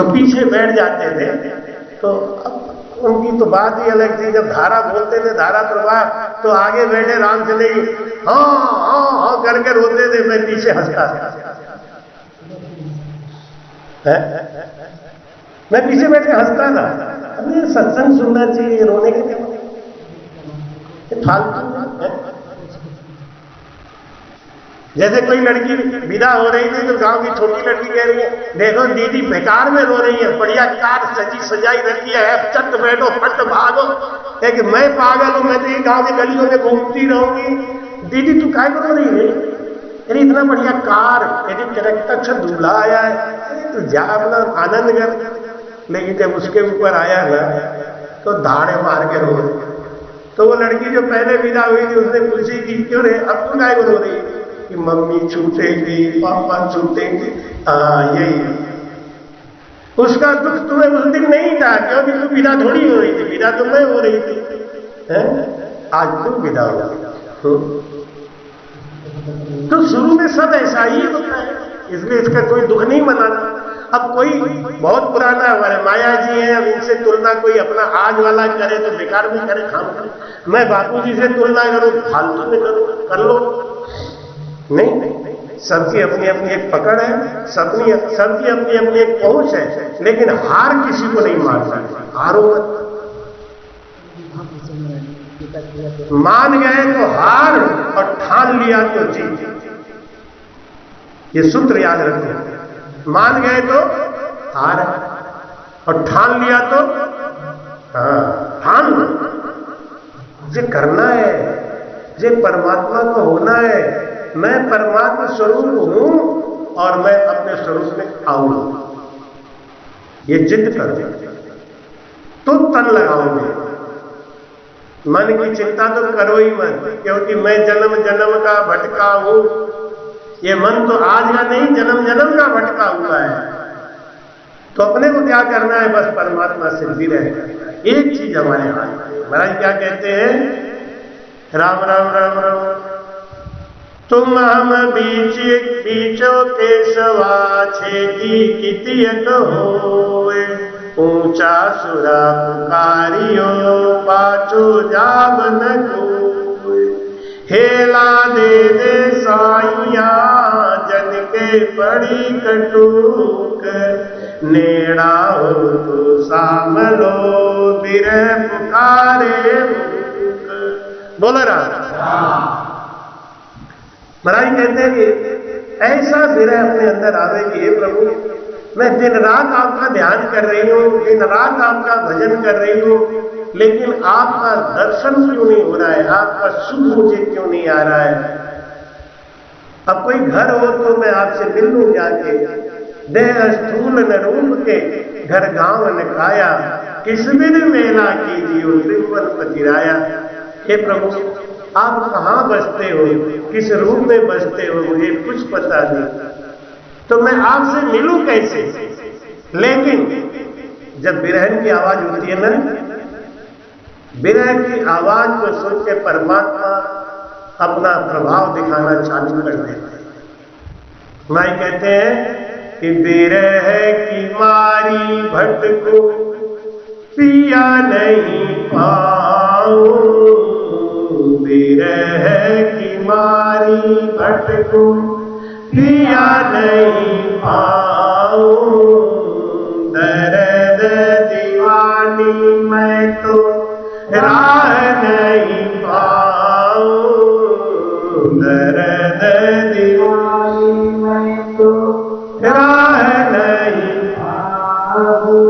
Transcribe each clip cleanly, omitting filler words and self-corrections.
तो पीछे बैठ जाते थे। तो अब उनकी तो बात ही अलग थी, जब धारा बोलते थे धारा प्रवाह, तो आगे बैठे राम चले हाँ हाँ हाँ करके रोते थे, मैं पीछे हंसता था। मैं पीछे बैठ के हंसता था। अरे सत्संग सुनना चाहिए, रोने के क्या फालतू। जैसे कोई लड़की विदा हो रही थी तो गांव की छोटी लड़की कह रही है, देखो दीदी बेकार में रो रही है, बढ़िया कार सजी सजाई रखी है, चट बैठो फट भागो। एक मैं पागल हूं, मैं तो ये गांव की गलियों में घूमती रहूंगी, दीदी तू काय रो रही है? अरे इतना बढ़िया कार, यदि अच्छा दूल्हा आया है, तो जा अपना आनंद कर। लेकिन जब उसके ऊपर आया ना तो धाड़े मार के रो रही। तो वो लड़की जो पहले विदा हुई थी उसने पूछी कि क्यों रे अब तू काय रो रही है? कि मम्मी छूटेगी, पापा छूटेंगे। यही उसका दुख तुम्हें उस दिन नहीं था, क्योंकि तू विदा थोड़ी हो रही थी, विदा तो मैं हो रही थी, आज तू विदा हो गई। तो शुरू में सब ऐसा ही होता है, इसलिए इसका कोई दुख नहीं मनाना। अब कोई बहुत पुराना हमारे माया जी है, अब इनसे तुलना कोई अपना आज वाला करे तो बेकार में करे, खाम करे। मैं बापू जी से तुलना करूं फालतू में करूं, कर लो नहीं। सबकी अपनी अपनी एक पकड़ है, सबकी अपनी अपनी एक पहुंच है, लेकिन हार किसी को नहीं मार सकती। हारो मत, मान गए तो हार और ठान लिया तो जीत। ये सूत्र याद रखो, मान गए तो हार और ठान लिया तो ठान जे करना है, जे परमात्मा को होना है। मैं परमात्मा स्वरूप हूं और मैं अपने स्वरूप में आऊंगा, ये जिद करो तो तन लगाओगे। मन की चिंता तो करो ही मत, क्योंकि मैं जन्म जन्म का भटका हूं। ये मन तो आज का नहीं, जन्म जन्म का भटका हुआ है। तो अपने को क्या करना है, बस परमात्मा से जुड़े रहना। एक चीज हमारे हाथ में। महाराज क्या कहते हैं, राम राम राम राम तुम हम बीचो केशवा छेदी कितियत होए। ऊंचा सुरा पुकारियो पाछो जाब न कोय। हेला दे साइया जन के पड़ी कटूक। नेड़ा हो तो सामलो बिरह पुकारे। बोलो राम। महाराज कहते हैं कि ऐसा विरह अपने अंदर आवे कि हे प्रभु, मैं दिन रात आपका ध्यान कर रही हूं, दिन रात आपका भजन कर रही हूं, लेकिन आपका दर्शन क्यों नहीं हो रहा है, आपका सुख मुझे क्यों नहीं आ रहा है। अब कोई घर हो तो मैं आपसे मिल लूं जाके। देह स्थूल न रूप के घर गांव न काया। किसबिन मेला कीजियो त्रिभुवन पतिराया। हे प्रभु, आप कहां बसते हो, किस रूप में बसते हो, मुझे कुछ पता नहीं, तो मैं आपसे मिलूं कैसे। लेकिन जब विरहन की आवाज होती है ना, विरह की आवाज को सुन के परमात्मा अपना प्रभाव दिखाना चालू कर देते हैं। माई कहते हैं कि विरह की मारी भटको पिया नहीं पाऊं। विरह की मारी भटको पिया नहीं पाऊं। दर्द दीवानी मैं तो राह नहीं पाऊं। दर्द दीवानी मैं तो राह नहीं पाऊं।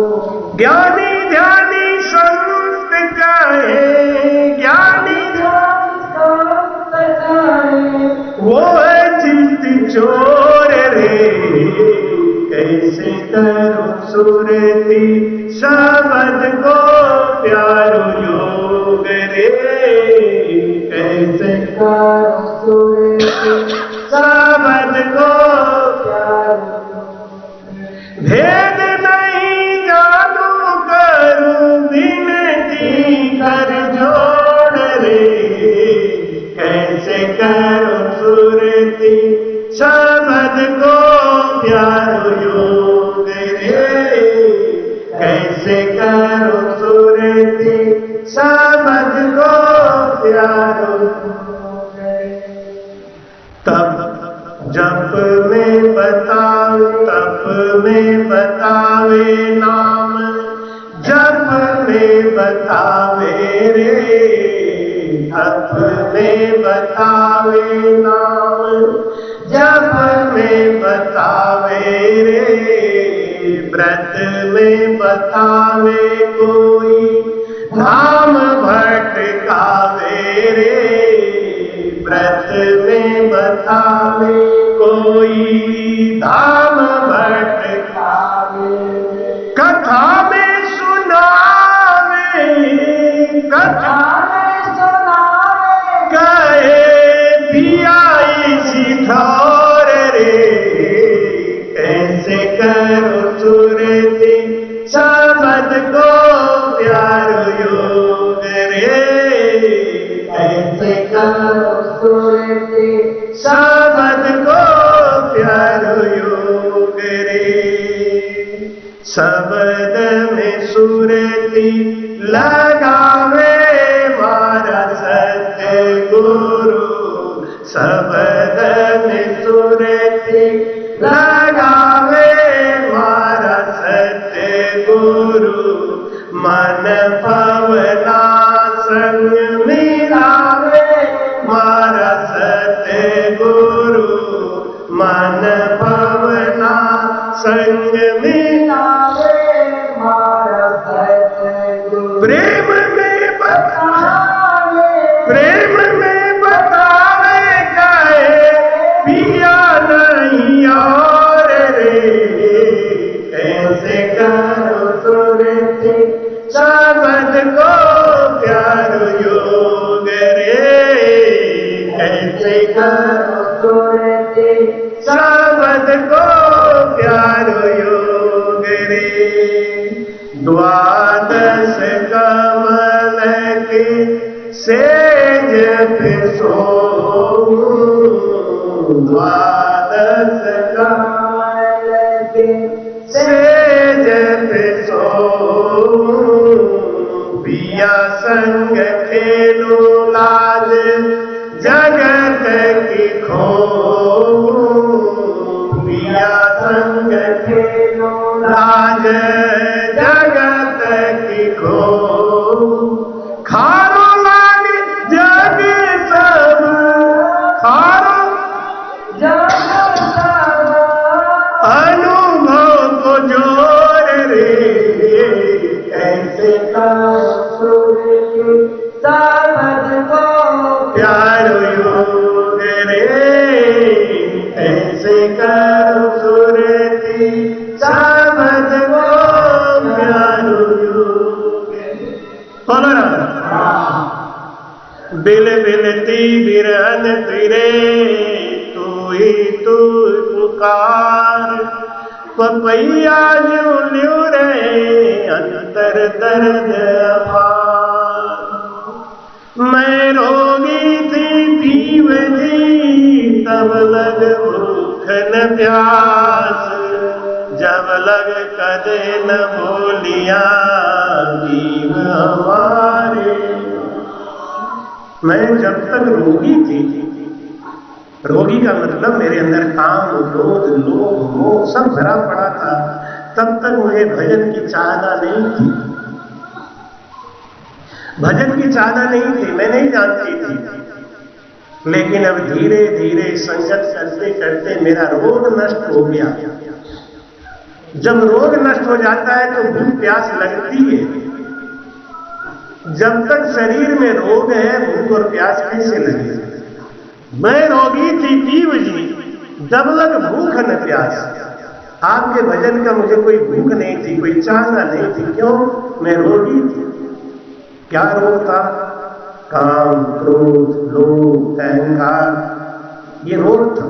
ज्ञानी ध्यानी संत कहे, ज्ञानी वो है चित चोर रे। कैसे करूं सुरती शब्द को प्यारो योग रे। कैसे करूं सुरती शब्द को प्यारो। भेद नहीं जानू करूं विनती कर जोड़ रे। कैसे करूं सुरती शब्द को प्यारो योग रे। प्यारो तब जप में बतावे नाम, जप में बतावे रे, जप में बतावे नाम, जप में बतावे रे, व्रत में बतावे कोई धाम भटकावे रे, व्रत में बतावे कोई धाम भटकावे, कथा में सुनावे, कथा में सुनावे, कहे पियाई सिधौर रे, कैसे करो सुरति शब्द को प्यारो योग रे, कैसे करो सुरति शब्द को प्यारो योग रे, शब्द में सुरति लगावे मारा सत्य गुरु, शब्द में सुरति लगावे मारा सत्य गुरु, मन पवना संग मिलावे मारा सत्य गुरु, मन पवना संग मिलावे मारा सत्य गुरु, प्रेम में बतावे, प्रेम में बतावे कहे पिया नहीं और रे, ऐसे करो सुरति शब्द को प्यारो योग रे, ऐसे करो सुरति शब्द को प्यारो योग रे, द्वादश कमल के सेज पे सोऊं, द्वादश कमल के सेज पे सोऊं, पिया संग खेलो लाज जगत की खोऊं, पिया संग खेलो लाज जगत की खोऊं, खारो लाग जग सब, खारो जग सब, अनुभव को जोर रे, ऐसे करो शब्द को प्यारो योग रे, ऐसे करो सुरति शब्द को प्यारो योग। बोलो ना, बिल बिलती बिरहन तिरे, तू ही तू पुकार, पपैया ल्यू ल्यू रे अंतर दर्द अपार, मैं रोगी थी पीव जी तब लग भूख न प्यास, जब लग कदे न बोलिया जीव हमारे, मैं जब तक रोगी थी, रोगी का मतलब मेरे अंदर काम क्रोध लोभ मोह सब भरा पड़ा था, तब तक मुझे भजन की चाहना नहीं थी, भजन की चाहना नहीं थी, मैं नहीं जानती थी, लेकिन अब धीरे धीरे संगत करते करते मेरा रोग नष्ट हो गया। जब रोग नष्ट हो जाता है तो भूख प्यास लगती है, जब तक शरीर में रोग है भूख और प्यास कैसे लगे। मैं रोगी थी जीव जी जब लग भूख न प्यास, आपके भजन का मुझे कोई भूख नहीं थी, कोई चाहना नहीं थी। क्यों? मैं रोगी थी। क्या रोग था? काम क्रोध लोभ अहंकार, ये रोग था।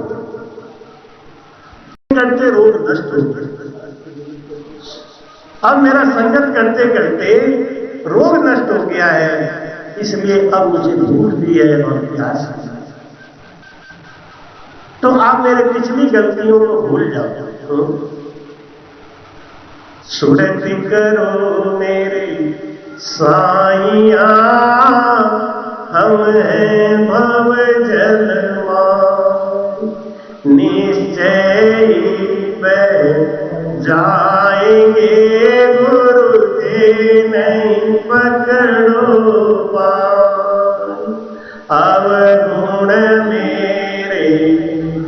करते रोग नष्ट हो गए। अब मेरा संगत करते करते रोग नष्ट हो गया है, इसलिए अब मुझे भूख भी है और प्यास भी। तो आप मेरे पिछली गलतियों को भूल जाओ, सुरति करो मेरे साईया, हम हैं भव जल निश्चय जाएंगे गुरु जी नहीं पकड़ो पाए अवगुण मेरे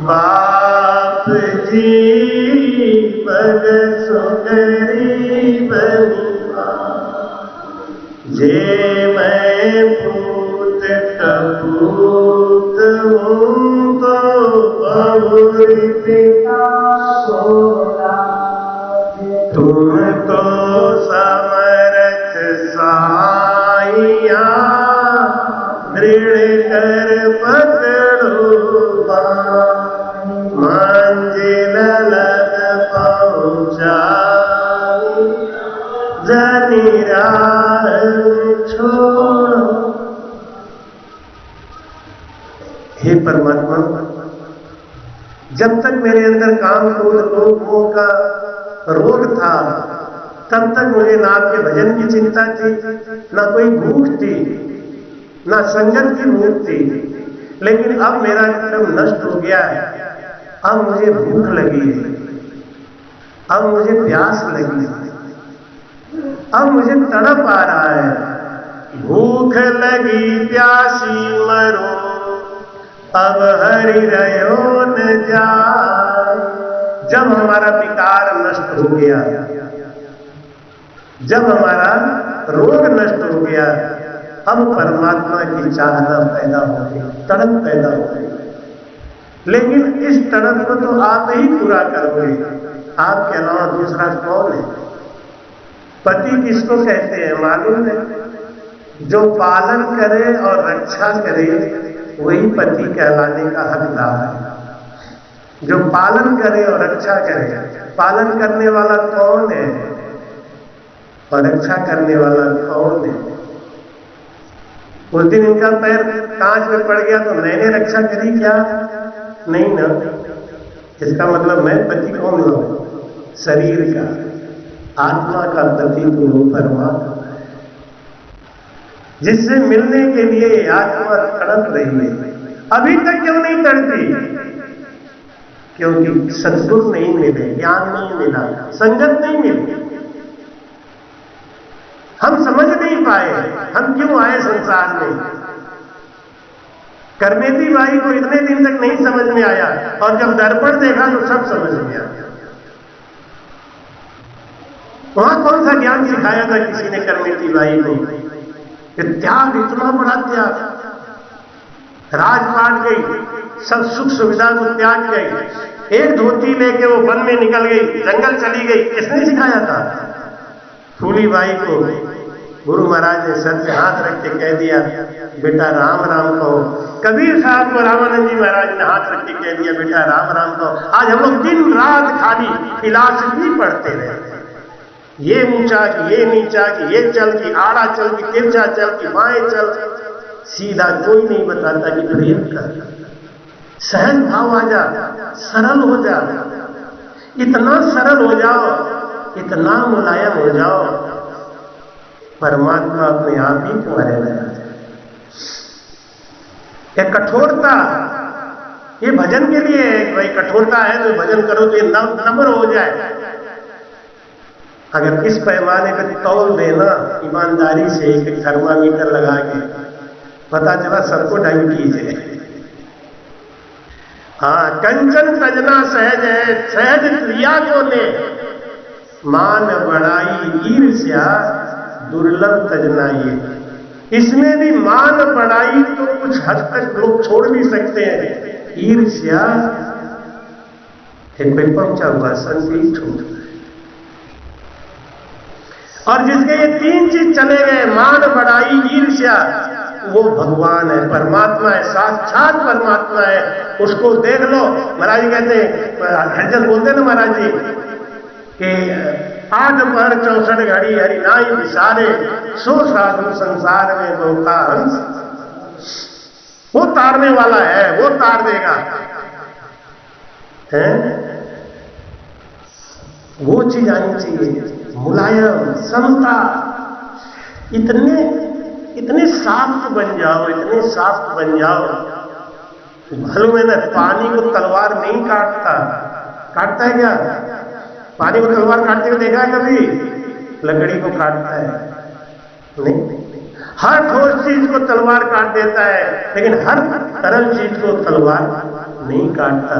बाप जी पग सुगरीब जे मैं पूत कपूत हूँ तो बहुरी पिता सोना तुम तो समर्थ साइया दृढ़ कर पकड़ो मंजिल लग पहुँचा जनी राह छोड़ो। हे परमात्मा, जब तक मेरे अंदर काम क्रोध लोभ मोह का रोग था तब तक मुझे ना आपके भजन की चिंता थी, ना कोई भूख थी, ना संगत की भूख थी। लेकिन अब मेरा एकदम नष्ट हो गया है। अब मुझे भूख लगी है, अब मुझे प्यास लगी है, अब मुझे तड़प आ रहा है। भूख लगी प्यासी मरो अब हरि रहो न जाए। जब हमारा विकार नष्ट हो गया, जब हमारा रोग नष्ट हो गया, अब परमात्मा की चाहना पैदा हो गई, तड़प पैदा हो गई। लेकिन इस तड़प को तो आप ही पूरा करोगे, आपके अलावा दूसरा कौन है? पति किसको कहते हैं मालूम है? जो पालन करे और रक्षा करे वही पति कहलाने का हकदार है। जो पालन करे और रक्षा करे, पालन करने वाला कौन है और रक्षा करने वाला कौन है? उस दिन इनका पैर कांच में पड़ गया तो मैंने रक्षा करी क्या? नहीं ना। इसका मतलब मैं पति कौन हूं? शरीर का, आत्मा का पति तो वो परमात्मा है, जिससे मिलने के लिए आत्मा तड़प रही है। अभी तक क्यों नहीं तड़पी? क्योंकि सद्गुरु नहीं मिले, ज्ञान नहीं मिला, संगत नहीं मिली। हम समझ नहीं पाए हम क्यों आए संसार में। करमेती बाई को इतने दिन तक नहीं समझ में आया और जब दर्पण देखा तो सब समझ में आया। वहां कौन सा ज्ञान सिखाया था किसी ने करमेती बाई को? कि त्याग, इतना बड़ा त्याग। राजपाट गई, सब सुख सुविधा को त्याग गई, एक धोती लेके वो वन में निकल गई, जंगल चली गई। किसने सिखाया था? फूली बाई को गुरु महाराज ने सर पे हाथ रख के कह दिया, बेटा राम राम कहो। कबीर साहब को रामानंद जी महाराज ने हाथ रख के कह दिया, बेटा राम राम कहो। आज हम लोग दिन रात खाली फिलॉसफी पढ़ते रहे, ये ऊंचा कि ये नीचा कि ये चल कि आड़ा चल कि तिरछा चल कि बाएं चल। सीधा कोई नहीं बताता कि प्रेम कर, सहज भाव आ जा, सरल हो जा। इतना सरल हो जाओ, इतना मुलायम हो जाओ, परमात्मा अपने आप ही तुम्हारे में आ जाए। एक कठोरता, ये भजन के लिए है कि भाई कठोरता है तो भजन करो तो ये नम्र हो जाए। अगर इस पैमाने पे तौल देना ईमानदारी से, एक थर्मामीटर लगा के, पता चला सबको डायबिटीज है। हाँ, कंचन सजना सहज है, सहज क्रिया को ने, मान बड़ाई ईर्ष्या दुर्लभ तजना। ये इसमें भी मान बड़ाई तो कुछ हद तक लोग छोड़ भी सकते हैं, ईर्ष्या एक पे पहुंचा हुआ संदेश छोड़। और जिसके ये तीन चीज चले गए, मान बड़ाई ईर्ष्या, वो भगवान है, परमात्मा है, साक्षात परमात्मा है। उसको देख लो। महाराज कहते हैं, हरजन बोलते ना महाराज जी कि 8 पहर 64 घड़ी हरि नाई विसारे, सो साधु संसार में बहुता हंस। वो तारने वाला है, वो तार देगा है? वो चीज आनी चाहिए, मुलायम, समता। इतने इतने शाक्त बन जाओ, इतने शाक्त बन जाओ। मालूम है ना, पानी को तलवार नहीं काटता। काटता है क्या? पानी को तलवार काटते हुए देखा है कभी? लकड़ी को काटता है नहीं। हर ठोस चीज को तलवार काट देता है, लेकिन हर तरल चीज को तलवार नहीं काटता।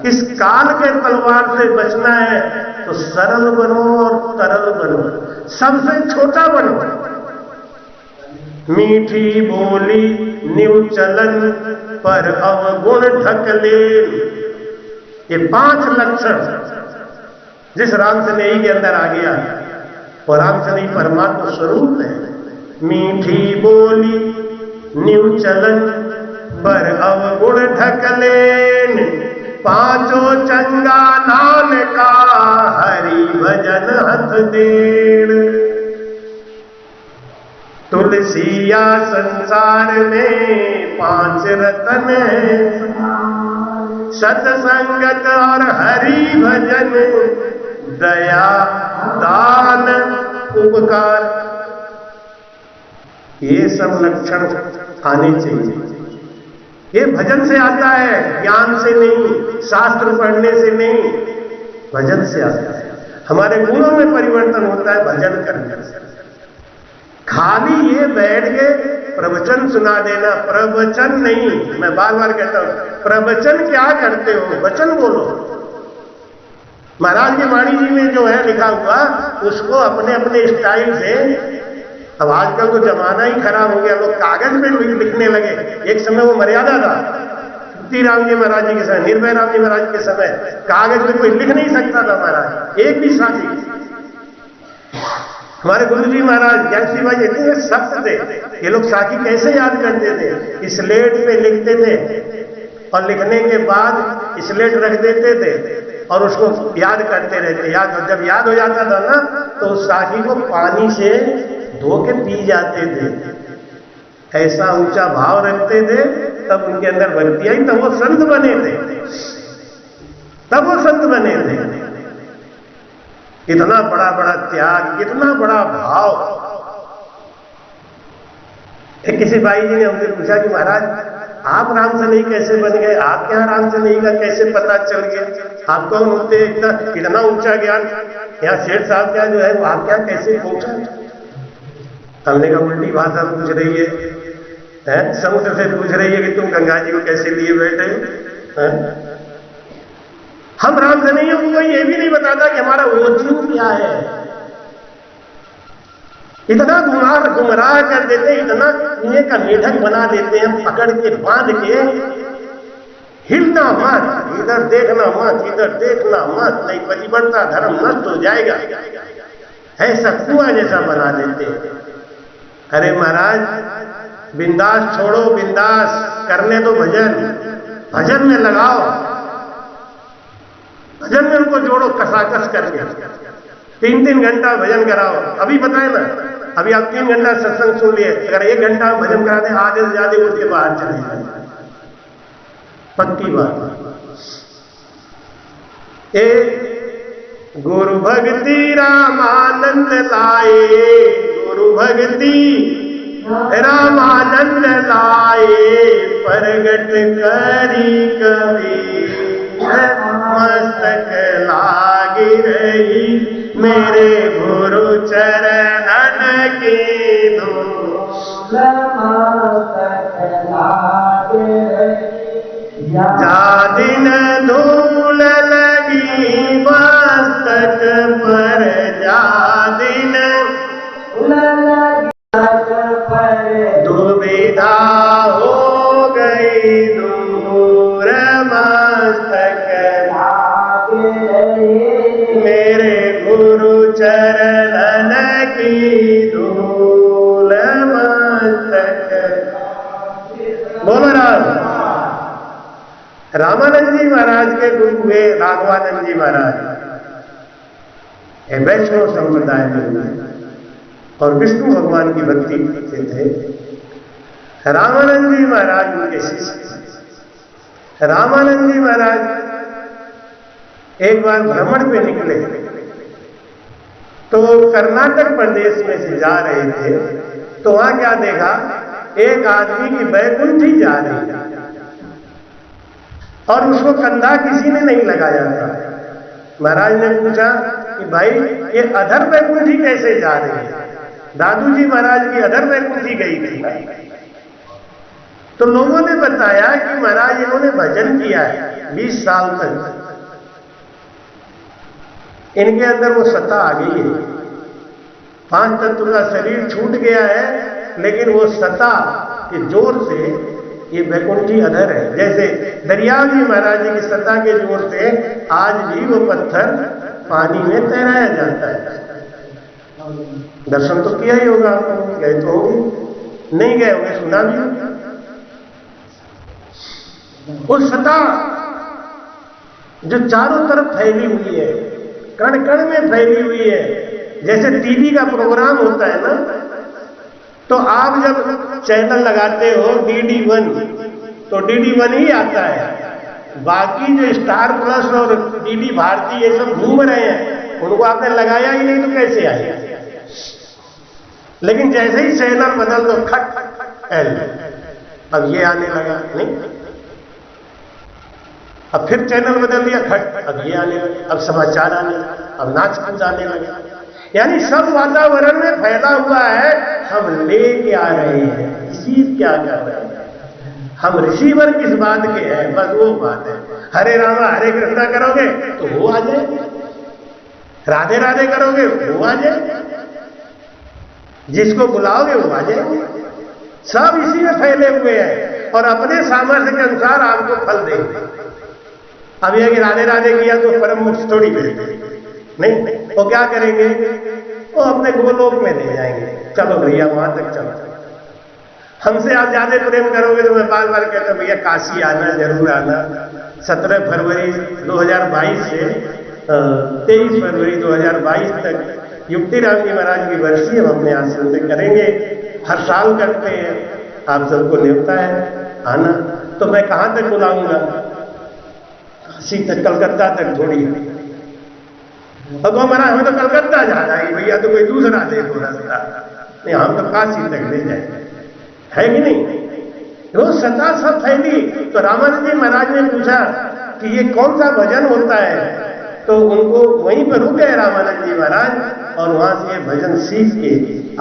इस काल के तलवार से बचना है तो सरल बनो और तरल बनो, सबसे छोटा बनो। मीठी बोली न्यू चलन पर अवगुण ढकले, ये 5 लक्षण जिस रामसनेही के अंदर आ गया, और रामसनेही परमात्मा स्वरूप है। मीठी बोली न्यू चलन पर अवगुण ढकलेन, 5 चंगा नाम का हरि भजन हथ देण। तुलसिया संसार में 5 रतन है, सत्संगत और हरि भजन, दया दान उपकार। ये सब लक्षण आने चाहिए। ये भजन से आता है, ज्ञान से नहीं, शास्त्र पढ़ने से नहीं, भजन से आता है। हमारे गुणों में परिवर्तन होता है भजन करने से। खाली ये बैठ के प्रवचन सुना देना, प्रवचन नहीं। मैं बार बार कहता हूं, प्रवचन क्या करते हो? वचन बोलो। महाराज की वाणी जी में जो है लिखा हुआ, उसको अपने अपने स्टाइल से, अब आजकल तो जमाना ही खराब हो गया, लोग कागज पे लिखने लगे। एक समय वो मर्यादा था, तुलसी राम जी महाराज जी के समय, निर्भय राम जी महाराज के समय कागज पे कोई लिख नहीं सकता था महाराज, एक भी साथी। हमारे गुरु जी महाराज ज्ञानसी भाई इतने सख्त थे, ये लोग साखी कैसे याद करते थे? स्लेट पे लिखते थे और लिखने के बाद स्लेट रख देते थे और उसको याद करते रहते। जब याद हो जाता था ना, तो उस साखी को पानी से धो के पी जाते थे। ऐसा ऊंचा भाव रखते थे, तब उनके अंदर भक्ति आई, तब वो संत बने थे, तब वो संत बने थे। इतना बड़ा बड़ा त्याग, इतना बड़ा भाव। एक किसी भाई जी ने हमसे पूछा कि महाराज आप रामसनेही कैसे बन गए? आपके यहाँ रामसनेही का कैसे पता चल गया? आप कौन होते? इतना ऊंचा ज्ञान यहाँ शेठ साहब क्या जो है वो आप क्या कैसे पहुंचा? हमने कहा उल्टी भाषा पूछ रही है, समुद्र से पूछ रही है कि तुम गंगा जी को कैसे लिए बैठे? हम रामसनेहियों को कोई ये भी नहीं बताता कि हमारा ओझू क्या है। इतना गुमराह कर देते, इतना कुएं का मेढक बना देते हैं, पकड़ के बांध के, हिलना मत, इधर देखना मत, इधर देखना मत, नहीं परिवर्तन धर्म नष्ट हो जाएगा, ऐसा कुआं जैसा बना देते हैं। अरे महाराज बिंदास छोड़ो, बिंदास करने दो भजन, भजन में लगाओ, भजन में उनको जोड़ो कसाकस करके। 3-3 घंटा भजन कराओ। अभी बताए ना, अभी आप 3 घंटा सत्संग सुन लिए, अगर 1 घंटा भजन करा दें, आधे से ज्यादा उठ के बाहर चले जाए, पक्की बात। ए गुरु भक्ति रामानंद लाए, गुरु भक्ति रामानंद लाए, प्रगट करी कबीर मस्तक लागी रही, मेरे गुरु चरणन की धूल मस्तक लागी रही, जा दिन धूल लगी मस्तक पर, जा दिन दुविधा हो गई दूर मस्तक, मेरे गुरु चरणन की धूल मस्तक। बोलो रामानंद जी महाराज के गुरु हुए राघवानंद जी महाराज, वैष्णव संप्रदाय में और विष्णु भगवान की भक्ति करते थे। रामानंद जी महाराज उनके शिष्य। रामानंद जी महाराज एक बार भ्रमण पे निकले तो कर्नाटक प्रदेश में से जा रहे थे, तो वहां क्या देखा, एक आदमी की बैकुंठी जा रही है और उसको कंधा किसी ने नहीं लगाया था। महाराज ने पूछा कि भाई ये अधर बैकुंठी कैसे जा रही है? दादू जी महाराज की अधर बैकुंठी गई थी। तो लोगों ने बताया कि महाराज इन्होंने भजन किया है 20 साल तक, इनके अंदर वो सत्ता आ गई है, 5 तत्व का शरीर छूट गया है, लेकिन वो सत्ता के जोर से ये बैकुंठी अधर है। जैसे दरिया जी महाराज जी की सत्ता के जोर से आज भी वो पत्थर पानी में तैराया जाता है। दर्शन तो किया ही होगा आपको, गए तो होंगे, नहीं गए होंगे सुना भी होगा। वो सत्ता जो चारों तरफ फैली हुई है, कण कण में फैली हुई है। जैसे टीवी का प्रोग्राम होता है ना, तो आप जब चैनल लगाते हो DD1 तो DD1 ही आता है, बाकी जो स्टार प्लस और DD भारती ये सब घूम रहे हैं, उनको आपने लगाया ही नहीं तो कैसे आएगा? लेकिन जैसे ही चैनल बदल दो, खट एल, अब ये आने लगा, नहीं, अब फिर चैनल बदल दिया, खट, अब ये आने लगा, अब समाचार आने लगा, अब नाच कूद आने लगा। यानी सब वातावरण में फैला हुआ है, हम लेके आ रहे हैं, रिसीव क्या कर रहे हैं, हम रिसीवर किस बात के हैं, बस वो बात है। हरे रामा हरे कृष्णा करोगे तो वो आ जाए, राधे राधे करोगे वो आ जाए, जिसको बुलाओगे वो आ जाएंगे। सब इसी में फैले हुए हैं और अपने सामर्थ्य के अनुसार आपको फल देंगे। अब यह कि राधे राधे किया तो परम मोक्ष थोड़ी मिलेगी, नहीं, वो क्या करेंगे, वो अपने गोलोक में ले जाएंगे। चलो भैया वहां तक चलो, हमसे आप ज्यादा प्रेम करोगे तो मैं बार बार कहता हूं भैया काशी आना, जरूर आना। 17 फरवरी 2022 से 23 फरवरी 2022 तक युक्तिराम जी महाराज की वर्षी हम अपने आश्रम में करेंगे, हर साल करते हैं। आप सबको न्योता है आना। तो मैं कहां तक बुलाऊंगा, काशी तक, कलकत्ता तक थोड़ी। अब हमारा हमें तो कलकत्ता जाना है भैया, तो कोई दूसरा देखो रास्ता, नहीं हम तो काशी तक ले जाएंगे, है कि नहीं? वो सत्ता सब फैली। तो रामानंद जी महाराज ने पूछा कि ये कौन सा भजन होता है, तो उनको वहीं पर रुक गए रामानंद जी महाराज और वहां से ये भजन सीख के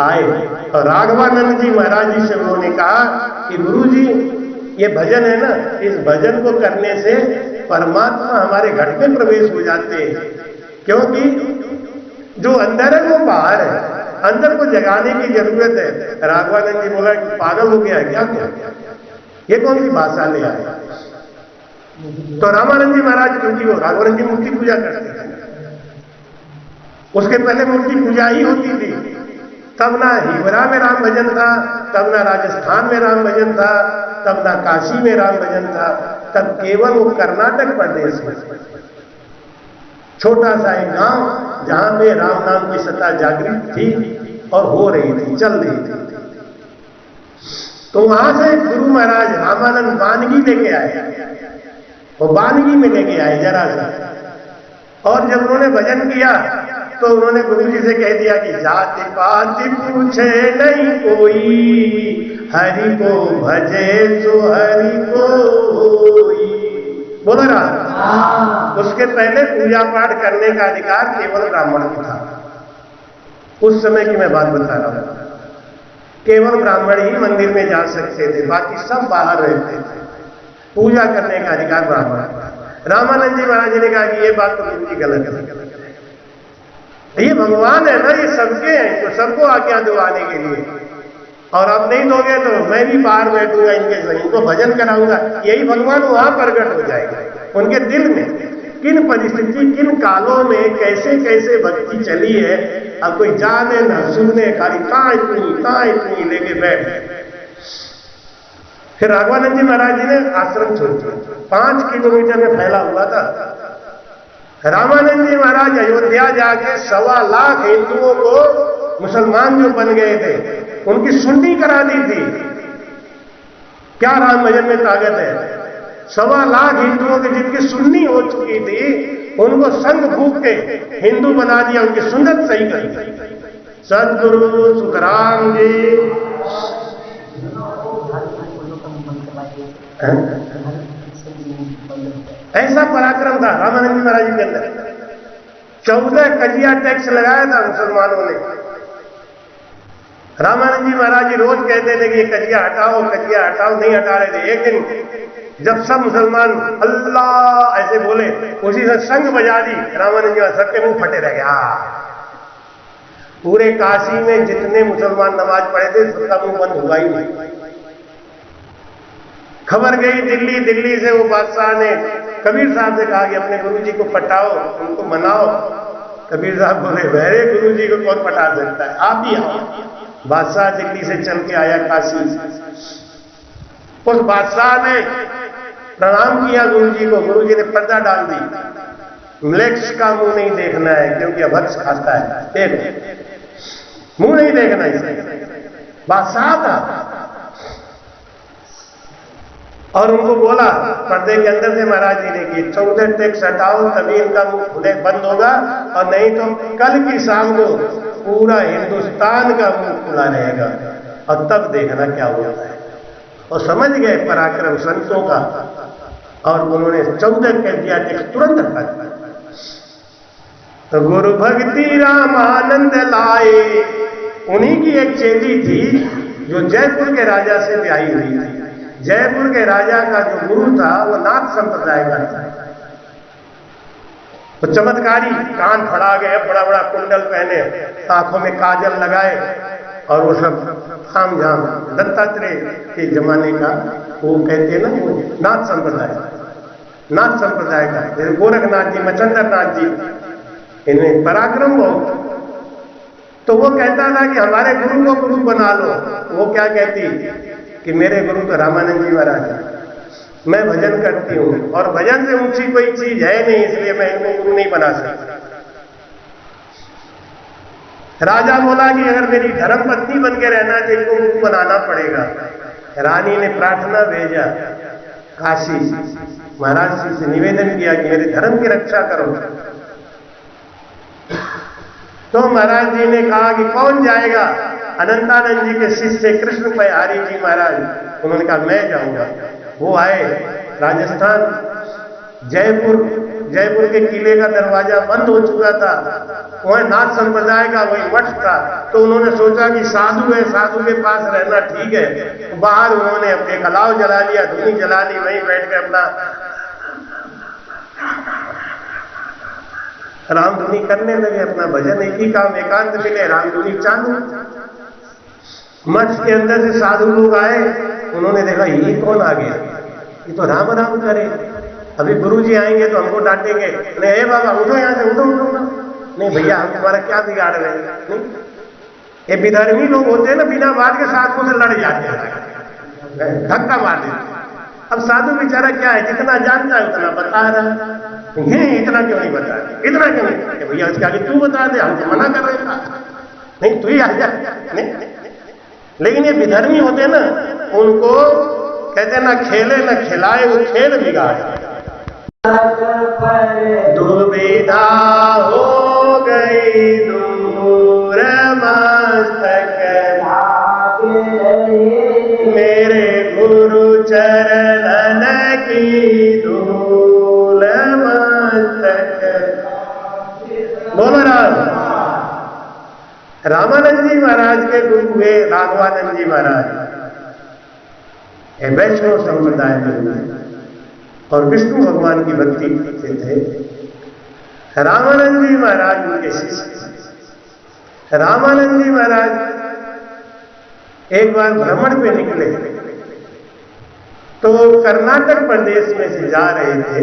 आए। और राघवानंद जी महाराज जी से उन्होंने कहा कि गुरु जी ये भजन है ना, इस भजन को करने से परमात्मा हमारे घर में प्रवेश हो जाते हैं, क्योंकि जो अंदर है वो बाहर है, अंदर को जगाने की जरूरत है। राघवानंद जी बोला कि पागल हो गया है क्या, ये कौन सी भाषा ले आए? तो रामानंद जी महाराज, क्योंकि वो राघवानंद जी मूर्ति पूजा करते थे, उसके पहले मूर्ति पूजा ही होती थी, तब ना हिवरा में राम भजन था, तब ना राजस्थान में राम भजन था, तब ना काशी में राम भजन था, तब केवल वो कर्नाटक प्रदेश में छोटा सा एक गांव जहां पे राम नाम की सत्ता जागृत थी और हो रही थी, चल रही थी। तो वहां से गुरु महाराज रामानंद बानगी लेके आए, वो बानगी में लेके आए जरा सा, और जब उन्होंने भजन किया तो उन्होंने गुरु जी से कह दिया कि जाति पाति पूछे नहीं कोई, हरि को भजे तो हरि कोई। बोल रहा, उसके पहले पूजा पाठ करने का अधिकार केवल ब्राह्मण को था। उस समय की मैं बात बता रहा हूं, केवल ब्राह्मण ही मंदिर में जा सकते थे, बाकी सब बाहर रहते थे। पूजा करने का अधिकार ब्राह्मण। रामानंद जी महाराज ने कहा कि ये बात तो बिल्कुल गलत है, ये भगवान है ना, ये सबके हैं, तो सबको आज्ञा दिवाने के लिए, और आप नहीं दोगे तो मैं भी बाहर बैठूंगा इनके संग, इनको भजन कराऊंगा। यही भगवान वहां प्रकट हो जाएगा उनके दिल में, किन परिस्थिति किन कालों में कैसे कैसे भक्ति चली है, अब कोई जाने न सुनने, खाली कहां इतनी लेके बैठ गए। फिर राघवानंद जी महाराज जी ने आश्रम छोड़ दिया, 5 किलोमीटर में फैला हुआ था। रामानंद जी महाराज अयोध्या जाके 1.25 लाख हिंदुओं को, मुसलमान जो बन गए थे, उनकी सुन्नी करा दी थी। क्या राम भजन में ताकत है? 1.25 लाख हिंदुओं की जिनकी सुन्नी हो चुकी थी, उनको संग फूंक के हिंदू बना दिया, उनकी सुन्नत सही कर दी। सदगुरु सुखराम जी ऐसा पराक्रम था रामानंद जी महाराज जी के अंदर। 14 कजिया टैक्स लगाया था मुसलमानों ने। रामानंद जी महाराज जी रोज कहते थे कि ये कजिया हटाओ, कजिया हटाओ, नहीं हटा रहे थे। एक दिन जब सब मुसलमान अल्लाह ऐसे बोले, उसी से संग बजा दी रामानंद जी महाराज, सबके मुंह फटे रह गया। पूरे काशी में जितने मुसलमान नमाज पढ़े थे सबका मुंह बंद हुआ ही नहीं। खबर गई दिल्ली, दिल्ली से वो बादशाह ने कबीर साहब से कहा कि अपने गुरुजी को पटाओ, उनको मनाओ। कबीर साहब बोले, मेरे गुरुजी को कौन पटा सकता है, आप ही आओ। बादशाह दिल्ली से चल के आया काशी। उस बादशाह ने प्रणाम किया गुरुजी को। गुरुजी ने पर्दा डाल दी, म्लेच्छ का मुंह नहीं देखना है क्योंकि अभक्ष खाता है, देखो मुंह नहीं देखना इसे। बादशाह था और उनको बोला पर्दे के अंदर से महाराज जी ने कि 14 टैक्स हटाओ तभी इनका मुंह खुले बंद होगा, और नहीं तो कल की शाम को पूरा हिंदुस्तान का मुंह खुला रहेगा, और तब देखना क्या होता है। और समझ गए पराक्रम संतों का, और उन्होंने 14 कजिया टैक्स तुरंत हटा दिया। तो गुरु भक्ति रामानंद लाए, उन्हीं की एक चेली थी जो जयपुर के राजा से ब्याही हुई थी। जयपुर के राजा का जो गुरु था वो नाथ संप्रदाय का था। तो चमत्कारी, कान फड़ा गए, बड़ा बड़ा कुंडल पहने, आंखों में काजल लगाए, और वो सब थाम झाम दत्तात्रेय के जमाने का, वो कहते हैं ना वो नाथ संप्रदाय, नाथ संप्रदाय का, जैसे गोरखनाथ जी, मचंद्र नाथ जी, इनमें पराक्रम बहुत। तो वो कहता था कि हमारे गुरु को गुरु बना लो। वो क्या कहती कि मेरे गुरु तो रामानंद जी महाराज है, मैं भजन करती हूं और भजन से ऊंची कोई चीज है नहीं, इसलिए मैं इनको गुरु नहीं बना सकता। राजा बोला कि अगर मेरी धर्म पत्नी बन के रहना है तो इनको गुरु बनाना पड़ेगा। रानी ने प्रार्थना भेजा काशी, महाराज जी से निवेदन किया कि मेरे धर्म की रक्षा करो। तो महाराज जी ने कहा कि कौन जाएगा? अनंतानंद जी के शिष्य कृष्ण पयारी जी महाराज, उन्होंने कहा मैं जाऊंगा। वो आए राजस्थान, जयपुर के किले का दरवाजा बंद हो चुका था, वह नाथ संप्रदाय का वही मठ था। तो उन्होंने सोचा कि साधु है, साधु के पास रहना ठीक है। बाहर उन्होंने अपने कलाव जला लिया, धूनी जला ली, वहीं बैठ कर अपना रामधुनी करने लगे, अपना भजन। एक ही काम, एकांत मिले, रामधुनी चालू। मठ के अंदर से साधु लोग आए, उन्होंने देखा ये कौन आ गया, ये तो राम राम करे, अभी गुरुजी आएंगे तो हमको डांटेंगे। नहीं हे बाबा उठो, यहाँ से उठो उठो। नहीं भैया हम तुम्हारा क्या बिगाड़ रहे हैं? नहीं, ये विधर्मी लोग होते हैं ना, बिना बात के साधुओं से लड़ जाते हैं, धक्का मार देते। अब साधु बेचारा क्या है, जितना जानता है उतना बता रहा है, इतना क्यों नहीं बता रहा, इतना क्यों नहीं? भैया उसके आगे तू बता दे, हम तो मना कर रहे था, नहीं तू ही आ जा। नहीं, लेकिन ये विधर्मी होते ना, उनको कहते ना खेले न खिलाए, वो खेल बिगाड़े। दुविधा हो गई दूर मस्तक, मेरे गुरु चरणन की धूल मस्तक। बोलो राम। रामानंद जी महाराज के गुरु हुए राघवानंद जी महाराज, वैष्णव संप्रदाय में हुए और विष्णु भगवान की भक्ति से थे। रामानंद जी महाराज उनके शिष्य। रामानंद जी महाराज एक बार भ्रमण पे निकले तो कर्नाटक प्रदेश में से जा रहे थे,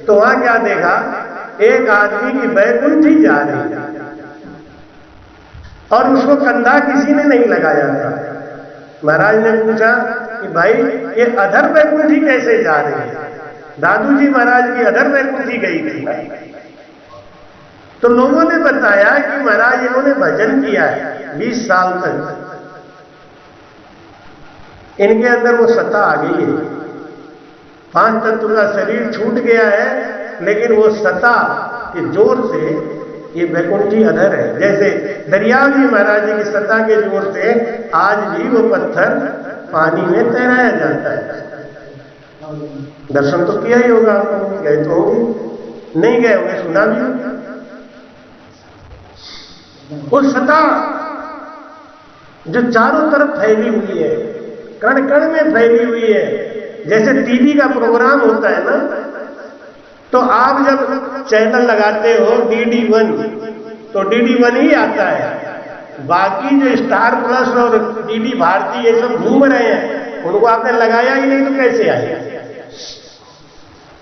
तो वहां क्या देखा, एक आदमी की बैकुंठी जा रही है और उसको कंधा किसी ने नहीं लगाया था। महाराज ने पूछा कि भाई ये अधर बैकुंठी कैसे जा रही है? दादू जी महाराज की अधर बैकुंठी गई थी। तो लोगों ने बताया कि महाराज इन्होंने भजन किया है 20 साल तक, इनके अंदर वो सत्ता आ गई है, 5 तत्व का शरीर छूट गया है, लेकिन वो सत्ता के जोर से ये बैकुंठी अधर है। जैसे दरिया जी महाराज जी की सत्ता के जोर से आज भी वो पत्थर पानी में तैराया जाता है। दर्शन तो किया ही होगा आपने, गए तो होंगे, नहीं गए होंगे सुना भी होगा। वो सत्ता जो चारों तरफ फैली हुई है, कण कण में फैली हुई है, जैसे टीवी का प्रोग्राम होता है ना, तो आप जब चैनल लगाते हो DD1 तो DD1 ही आता है, बाकी जो स्टार प्लस और DD भारती ये सब घूम रहे हैं, उनको आपने लगाया ही नहीं तो कैसे आएगा।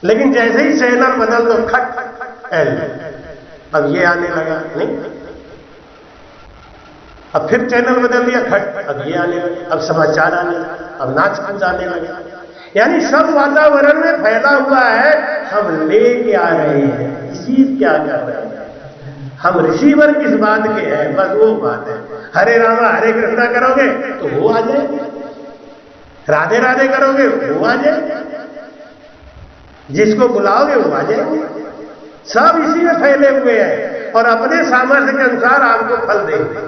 लेकिन जैसे ही चैनल बदल दो खट एल, अब ये आने लगा, नहीं, अब फिर चैनल बदल दिया खट, अब ये आने लगे, अब समाचार आने लगे, अब नाच कूद आने लगे, यानी सब वातावरण में फैला हुआ है, हम लेके आ रहे हैं, रिसीव क्या कर रहे हैं, हम रिसीवर किस बात के हैं, बस वो बात है। हरे रामा हरे कृष्णा करोगे तो वो आ जाए, राधे राधे करोगे वो आ जाए, जिसको बुलाओगे वो आ जाएंगे, सब इसी में फैले हुए हैं और अपने सामर्थ्य के अनुसार आपको फल देंगे।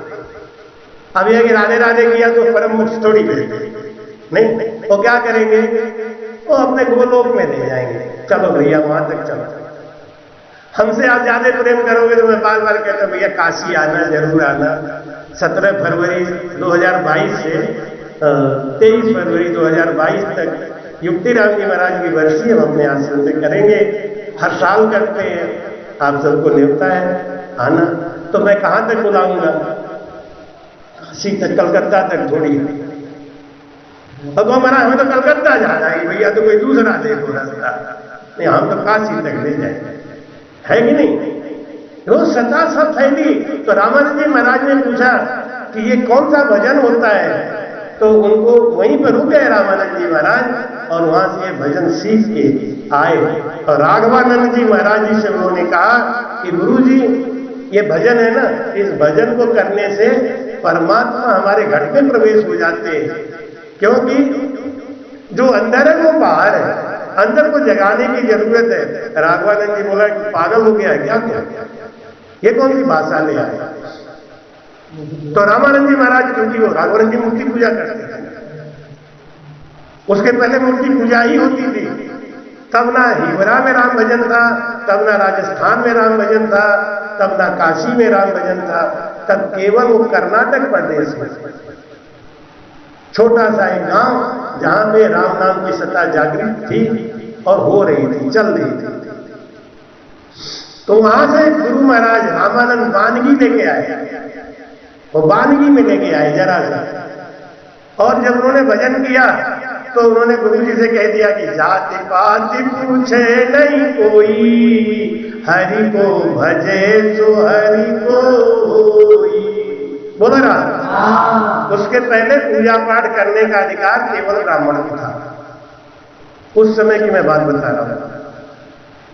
अब यह कि राधे राधे किया तो परम मोक्ष थोड़ी मिलेगा, नहीं, वो क्या करेंगे, वो अपने गोलोक में ले जाएंगे, चलो भैया वहां तक चलो। हमसे आप ज्यादा प्रेम करोगे तो मैं बार बार कहता हूं भैया काशी आना, जरूर आना। 17 फरवरी 2022 से 23 फरवरी 2022 तक युक्ति राम जी महाराज की वर्षी हम अपने आश्रम में करेंगे, हर साल करते हैं, आप सबको न्योता है आना। तो मैं कहां तक बुलाऊंगा, काशी तक, कलकत्ता तक थोड़ी। अब हमारा हमें तो कलकत्ता जाना है भैया, तो कोई दूसरा देखो रास्ता, नहीं हम तो काशी तक ले जाएंगे, है कि नहीं। रोज सत्ता सब फैली। तो रामानंद जी महाराज ने पूछा कि ये कौन सा भजन होता है, तो उनको वहीं पर रुक गए रामानंद जी महाराज और वहां से भजन सीख के आए। और राघवानंद जी महाराज जी से उन्होंने कहा कि गुरु जी ये भजन है ना, इस भजन को करने से परमात्मा हमारे घर में प्रवेश हो जाते हैं, क्योंकि जो अंदर है वो बाहर है, अंदर को जगाने की जरूरत है। राघवानंद जी बोला कि पागल हो गया क्या, ये कौन सी भाषा ले आए। तो रामानंद जी महाराज, क्योंकि वो राघवानंद जी मूर्ति पूजा करते थे, उसके पहले मूर्ति पूजा ही होती थी, तब ना हिवरा में राम भजन था, तब ना राजस्थान में राम भजन था, तब ना काशी में राम भजन था, तब केवल वो कर्नाटक प्रदेश में छोटा सा एक गांव जहां पे राम नाम की सत्ता जागृत थी और हो रही थी, चल रही थी। तो वहां से गुरु महाराज रामानंद वानगी लेके आए, वो वानगी में लेके आए जरा सा, और जब उन्होंने भजन किया तो उन्होंने गुरु जी से कह दिया कि जाति पाति पूछे नहीं कोई, हरि को भजे सो हरि कोई। बोला रहा, उसके पहले पूजा पाठ करने का अधिकार केवल ब्राह्मण को था। उस समय की मैं बात बता रहा हूं,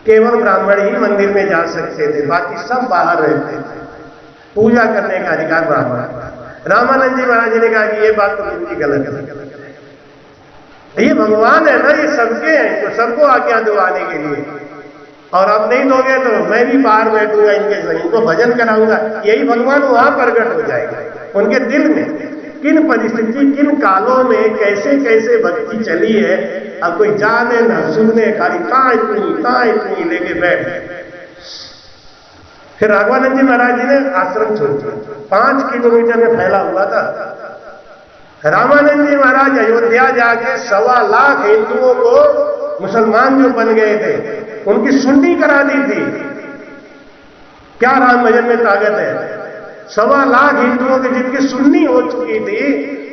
केवल ब्राह्मण ही मंदिर में जा सकते थे, बाकी सब बाहर रहते थे। पूजा करने का अधिकार ब्राह्मण था। रामानंद जी महाराज ने कहा कि ये बात तो बिल्कुल गलत है, ये भगवान है ना, ये सबके हैं, तो सबको आज्ञा दिवाने के लिए, और अब नहीं दोगे तो मैं भी बाहर बैठूंगा इनके संग, इनको भजन कराऊंगा। यही भगवान वहां प्रकट हो जाएगा उनके दिल में, किन परिस्थिति किन कालों में कैसे कैसे भक्ति चली है, अब कोई जाने ना सुनने, खाली कहां इतनी लेके बैठ गए। फिर राघवानंद जी महाराज जी ने आश्रम छोड़ दिया, 5 किलोमीटर में फैला हुआ था। रामानंद जी महाराज अयोध्या जाके 1.25 लाख हिंदुओं को, मुसलमान जो बन गए थे, उनकी सुन्नी करा दी थी। क्या राम भजन में ताकत है। 1.25 लाख हिंदुओं की जिनकी सुन्नी हो चुकी थी,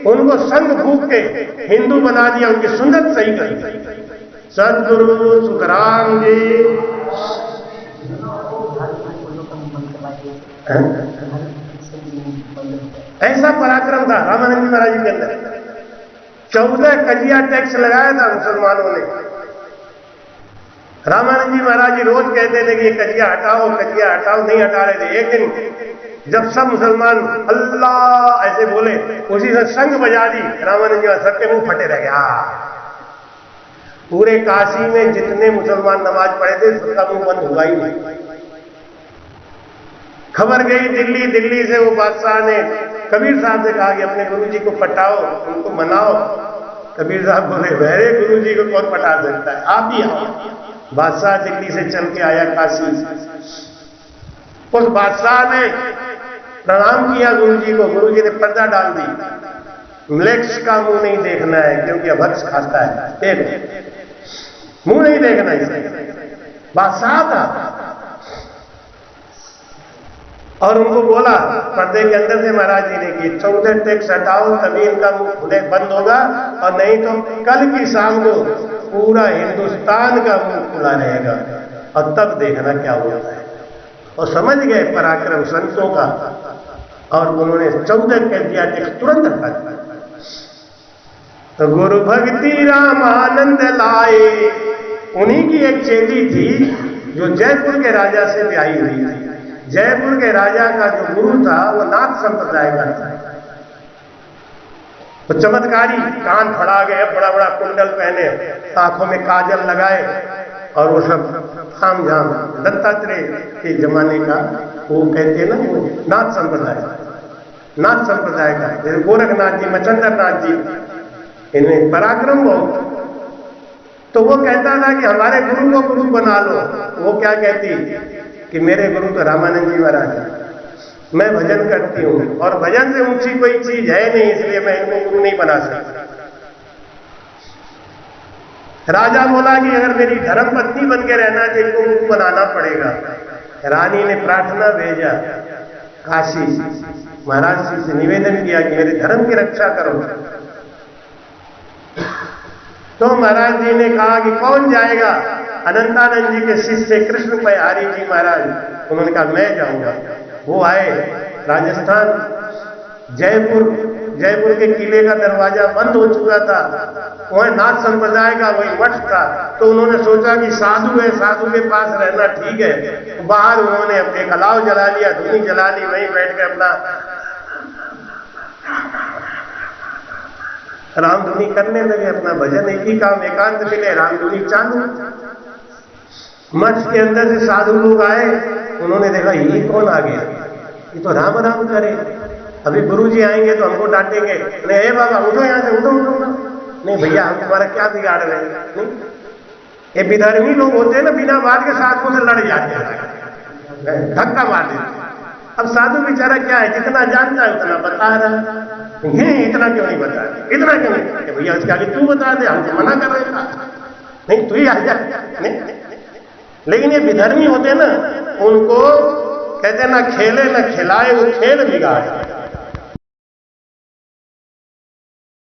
उनको संग फूंक के हिंदू बना दिया, उनकी सुन्नत सही कर दी। सदगुरु सुखराम जी ऐसा पराक्रम था रामानंद जी महाराज के अंदर। 14 कजिया टैक्स लगाया था मुसलमानों ने। रामानंद जी महाराज जी रोज कहते थे कि ये कजिया हटाओ, नहीं हटा रहे थे। एक दिन जब सब मुसलमान अल्लाह ऐसे बोले, उसी से संग बजा दी रामानंद जी महाराज, सबके मुंह फटे रह गया। पूरे काशी में जितने मुसलमान नमाज पढ़े थे सबका मुंह बंद हुआ ही नहीं। खबर गई दिल्ली से, वो बादशाह ने कबीर साहब से कहा कि अपने गुरु जी को पटाओ, उनको मनाओ। कबीर साहब बोले मेरे गुरु जी को कौन पटा सकता है, आप ही आओ। बादशाह दिल्ली से चल के आया काशी। उस बादशाह ने प्रणाम किया गुरु जी को। गुरु जी ने पर्दा डाल दी, म्लेच्छ का मुंह नहीं देखना है क्योंकि अभक्ष खाता है, देखो मुंह नहीं देखना इसे। बादशाह था और उनको बोला पर्दे के अंदर से महाराज जी ने कि 14 टैक्स हटाओ तभी इनका मुंह खुले बंद होगा, और नहीं तो कल की शाम को पूरा हिंदुस्तान का मुंह खुला रहेगा और तब देखना क्या होता है। और समझ गए पराक्रम संतों का, और उन्होंने 14 कह दिया टैक्स तुरंत हटा दिया। तो गुरु भक्ति रामानंद लाए, उन्हीं की एक चेली थी जो जयपुर के राजा से ब्याही हुई थी। जयपुर के राजा का जो गुरु था वो नाथ संप्रदाय का था। तो चमत्कारी कान फड़ा गए, बड़ा बड़ा कुंडल पहने, आंखों में काजल लगाए, और वो सब थाम झाम दत्तात्रेय के जमाने का वो कहते हैं ना, वो नाथ संप्रदाय, नाथ संप्रदाय का, जैसे गोरखनाथ जी, मचंद्र नाथ जी, इनमें पराक्रम बहुत। तो वो कहता था कि हमारे गुरु को गुरु बना लो। वो क्या कहती कि मेरे गुरु तो रामानंद जी महाराज है, मैं भजन करती हूं और भजन से ऊंची कोई चीज है नहीं, इसलिए मैं इनको गुरु नहीं बना सकता। राजा बोला कि अगर मेरी धर्म पत्नी बन के रहना तो इनको गुरु बनाना पड़ेगा। रानी ने प्रार्थना भेजा काशी, महाराज जी से निवेदन किया कि मेरे धर्म की रक्षा करो। तो महाराज जी ने कहा कि कौन जाएगा? अनंतानंद जी के शिष्य कृष्ण बिहारी जी महाराज, उन्होंने कहा मैं जाऊंगा। वो आए राजस्थान, जयपुर के किले का दरवाजा बंद हो चुका था, वह नाथ संप्रदाय का वही मठ था। तो उन्होंने सोचा कि साधु है, साधु के पास रहना ठीक है। बाहर उन्होंने अपने कलाव जला लिया, धुनी जला ली, वहीं बैठ के अपना रामधुनी करने लगे, अपना भजन। एक ही काम, एकांत मिले, रामधुनी चालू। मठ के अंदर से साधु लोग आए, उन्होंने देखा ये कौन आ गया, ये तो राम राम करे, अभी गुरुजी आएंगे तो हमको डांटेंगे। नहीं हे बाबा उठो यहाँ से, उठो उठो। नहीं भैया हम तुम्हारा क्या बिगाड़ रहे हैं? नहीं, ये विधर्मी लोग होते हैं ना, बिना बात के साधुओं से लड़ जाते हैं, धक्का मार देते। अब साधु बेचारा क्या है, जितना जानता है उतना बता रहा है, इतना क्यों नहीं बता रहे, इतना क्यों नहीं? भैया उसके आगे तू बता दे, हमको मना कर रहे था, नहीं तू ही आ जा। नहीं, लेकिन ये विधर्मी होते हैं ना, उनको कहते हैं ना खेले ना खिलाए, वो खेल बिगाड़े।